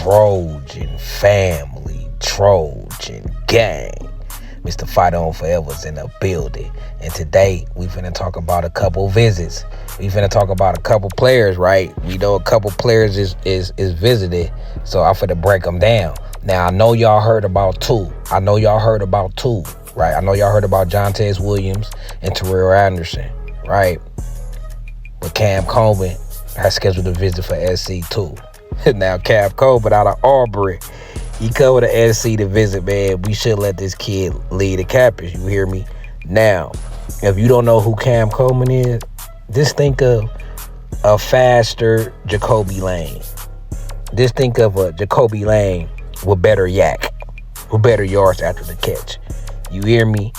Trojan family, Trojan gang. Mr. Fight On Forever's in the building. And today, we finna talk about a couple visits. We finna talk about a couple players, right? We know a couple players is visited, so I'm finna break them down. Now, I know y'all heard about two. Right? I know y'all heard about Jontez Williams and Terrell Anderson, right? But Cam Coleman has scheduled a visit for SC too. Now, Cam Coleman out of Auburn, he come to SC to visit, man. We should let this kid lead the campus. You hear me? Now, if you don't know who Cam Coleman is, just think of a faster Jacoby Lane. Just think of a Jacoby Lane with better yak, with better yards after the catch. You hear me?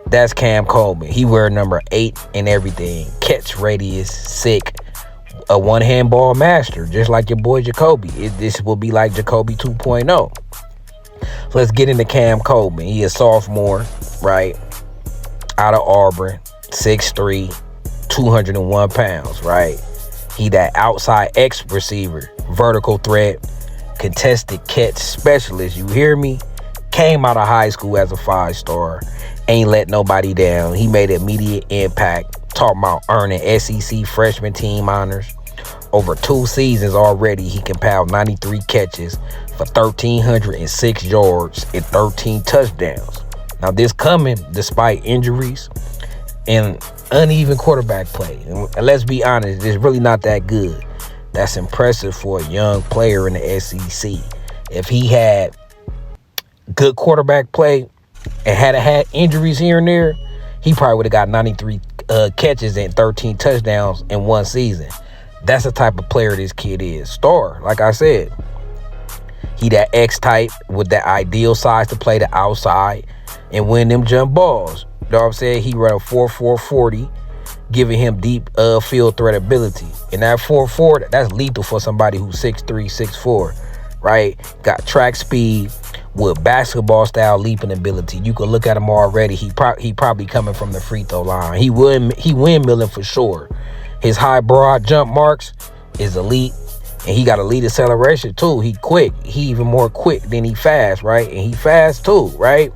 That's Cam Coleman. He wear number 8 and everything. Catch radius, sick. A one-hand ball master, just like your boy Jacoby. This will be like Jacoby 2.0. So let's get into Cam Coleman. He is a sophomore, right? Out of Auburn, 6'3", 201 pounds, right? He that outside X receiver, vertical threat, contested catch specialist. You hear me? Came out of high school as a 5-star. Ain't let nobody down. He made immediate impact. Talking about earning SEC freshman team honors. Over 2 seasons already, he compiled 93 catches for 1,306 yards and 13 touchdowns. Now, this coming despite injuries and uneven quarterback play. And let's be honest, it's really not that good. That's impressive for a young player in the SEC. If he had good quarterback play and had injuries here and there, he probably would have got 93 catches and 13 touchdowns in one season. That's the type of player this kid is. Star, like I said. He that X type with that ideal size to play the outside and win them jump balls. You know what I'm saying? He run a 4.4 40, giving him deep field threat ability. And that 4.4, that's lethal for somebody who's 6'3", 6'4", right? Got track speed with basketball style leaping ability. You can look at him already. He probably coming from the free throw line. He windmilling for sure. His high broad jump marks is elite, and he got elite acceleration too. He quick. He even more quick than he fast, right? And he fast too, right?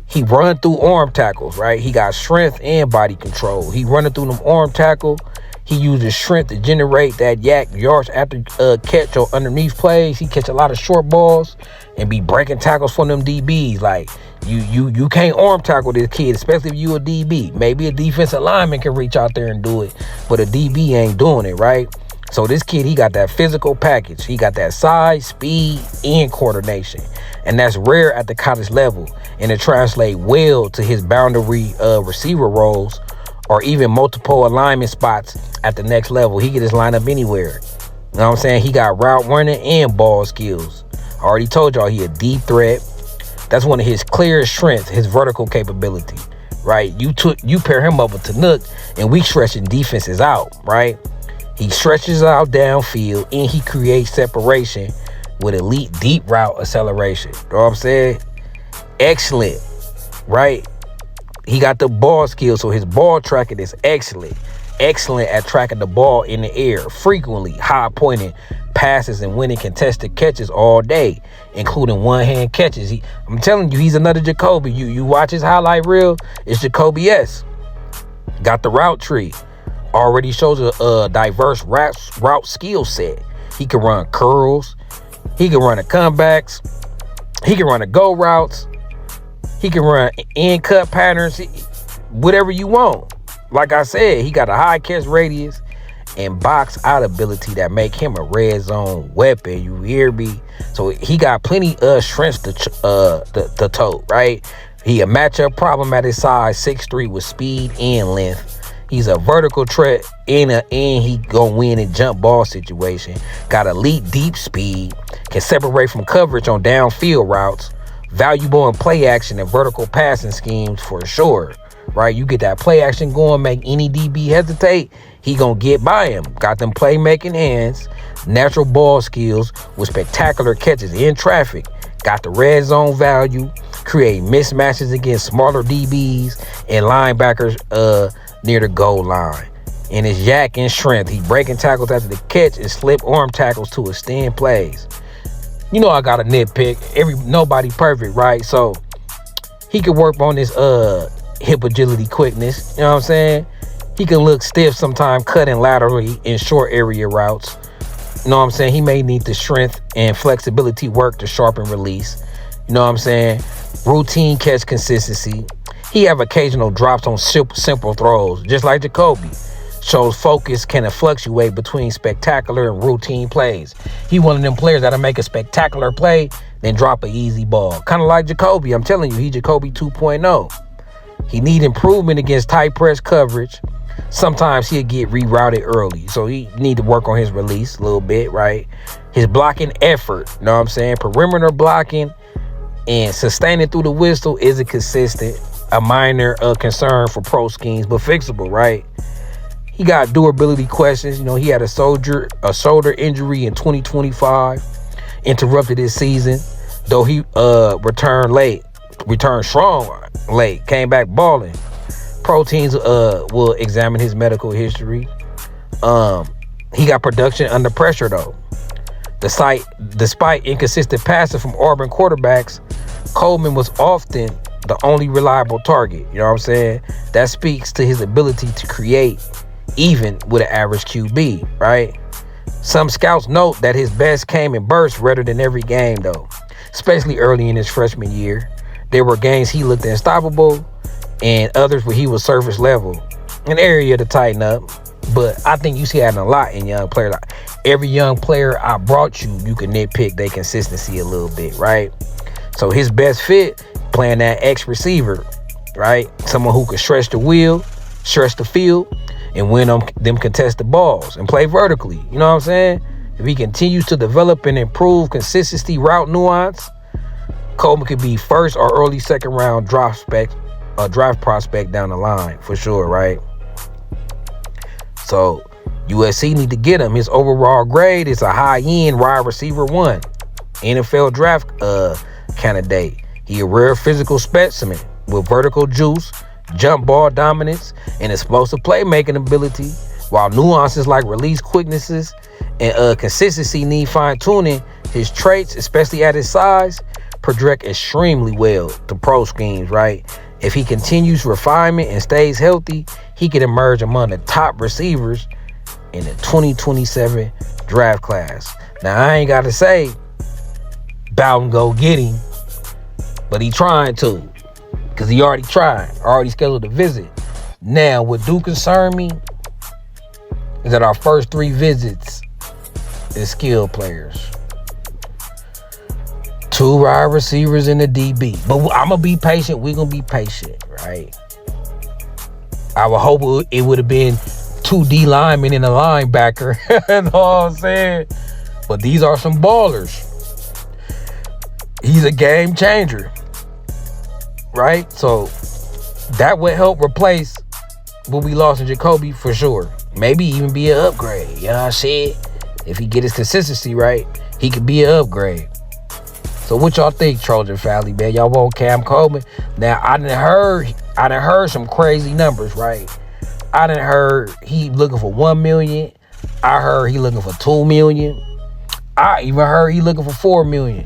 He run through arm tackles, right? He got strength and body control. He running through them arm tackle. He uses strength to generate that yak yards after catch or underneath plays. He catch a lot of short balls and be breaking tackles from them DBs. Like you can't arm tackle this kid, especially if you a DB. Maybe a defensive lineman can reach out there and do it, but a DB ain't doing it, right? So this kid, he got that physical package. He got that size, speed, and coordination. And that's rare at the college level. And it translates well to his boundary receiver roles or even multiple alignment spots at the next level. He can just line up anywhere. You know what I'm saying? He got route running and ball skills. I already told y'all he a deep threat. That's one of his clearest strengths, his vertical capability, right? You pair him up with Tanook, and we stretching defenses out, right? He stretches out downfield, and he creates separation with elite deep route acceleration. You know what I'm saying? Excellent, right? He got the ball skills, so his ball tracking is excellent. Excellent at tracking the ball in the air, frequently high-pointing passes and winning contested catches all day, including one-hand catches. I'm telling you, he's another Jacoby. You watch his highlight reel, it's Jacoby-esque. Got the route tree. Already shows a diverse route skill set. He can run curls. He can run the comebacks. He can run the go routes. He can run end cut patterns, whatever you want. Like I said, he got a high catch radius and box out ability that make him a red zone weapon. You hear me? So he got plenty of strengths to tote, right? He a matchup problem at his size, 6'3", with speed and length. He's a vertical threat and he gonna win in jump ball situation. Got elite deep speed, can separate from coverage on downfield routes. Valuable in play action and vertical passing schemes for sure, right? You get that play action going, make any DB hesitate, he gonna get by him. Got them playmaking hands, natural ball skills with spectacular catches in traffic. Got the red zone value, create mismatches against smaller DBs and linebackers near the goal line. And his yak and strength, he breaking tackles after the catch and slip arm tackles to extend plays. You know I got a nitpick. Nobody perfect, right? So he could work on his hip agility quickness. You know what I'm saying? He can look stiff sometimes cutting laterally in short area routes. You know what I'm saying? He may need the strength and flexibility work to sharpen release. You know what I'm saying? Routine catch consistency. He have occasional drops on simple throws, just like Jacoby. Shows focus can fluctuate between spectacular and routine plays. He one of them players that'll make a spectacular play, then drop an easy ball. Kind of like Jacoby. I'm telling you, he Jacoby 2.0. He need improvement against tight press coverage. Sometimes he'll get rerouted early, so he need to work on his release a little bit, right? His blocking effort, you know what I'm saying? Perimeter blocking and sustaining through the whistle isn't consistent. A minor concern for pro schemes, but fixable, right? He got durability questions. You know, he had a shoulder injury in 2025, interrupted his season, though he returned strong late, came back balling. Pro teams will examine his medical history. He got production under pressure though. Despite inconsistent passing from Auburn quarterbacks, Coleman was often the only reliable target. You know what I'm saying? That speaks to his ability to create even with an average QB, right? Some scouts note that his best came in bursts rather than every game though, especially early in his freshman year. There were games he looked unstoppable and others where he was surface level, an area to tighten up. But I think you see that a lot in young players. Every young player I brought you, you can nitpick their consistency a little bit, right? So his best fit, playing that X receiver, right? Someone who can stretch the wheel, stretch the field, and win them contested balls and play vertically. You know what I'm saying? If he continues to develop and improve consistency, route nuance, Coleman could be first or early second round draft prospect down the line for sure, right? So USC need to get him. His overall grade is a high-end wide receiver 1, NFL draft candidate. He a rare physical specimen with vertical juice, jump ball dominance, and explosive playmaking ability, while nuances like release quicknesses and consistency need fine-tuning. His traits, especially at his size, project extremely well to pro schemes, right? If he continues refinement and stays healthy, he can emerge among the top receivers in the 2027 draft class. Now, I ain't got to say, Bowden go get him, but he trying to, because he already tried, already scheduled a visit. Now, what do concern me is that our first 3 visits is skill players. 2 wide receivers in the DB. But I'm going to be patient. We're going to be patient, right? I would hope it would have been 2 D linemen and a linebacker. You know what I'm saying? But these are some ballers. He's a game changer, right? So that would help replace what we lost in Jacoby for sure. Maybe even be an upgrade. You know what I'm saying? If he get his consistency right, he could be an upgrade. So what y'all think, Trojan family, man? Y'all want Cam Coleman? Now, I done heard some crazy numbers, right? I done heard he looking for $1 million. I heard he looking for $2 million. I even heard he looking for $4 million.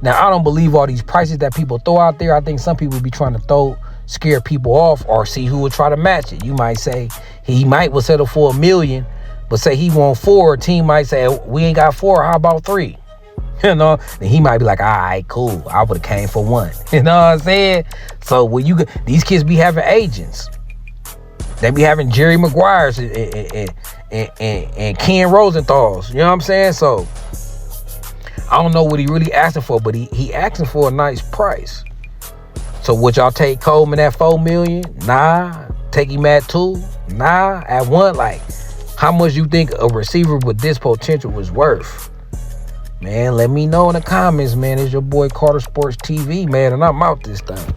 Now, I don't believe all these prices that people throw out there. I think some people be trying to scare people off or see who will try to match it. You might say he will settle for $1 million, but say he want 4. A team might say, we ain't got 4. How about 3? You know, and he might be like, all right, cool. I would have came for 1. You know what I'm saying? So when these kids be having agents, they be having Jerry Maguires and Ken Rosenthal's. You know what I'm saying? So I don't know what he really asking for, but he asking for a nice price. So would y'all take Coleman at $4 million? Nah. Take him at 2? Nah. At 1? Like, how much you think a receiver with this potential was worth? Man, let me know in the comments, man. It's your boy Carter Sports TV, man, and I'm out this thing.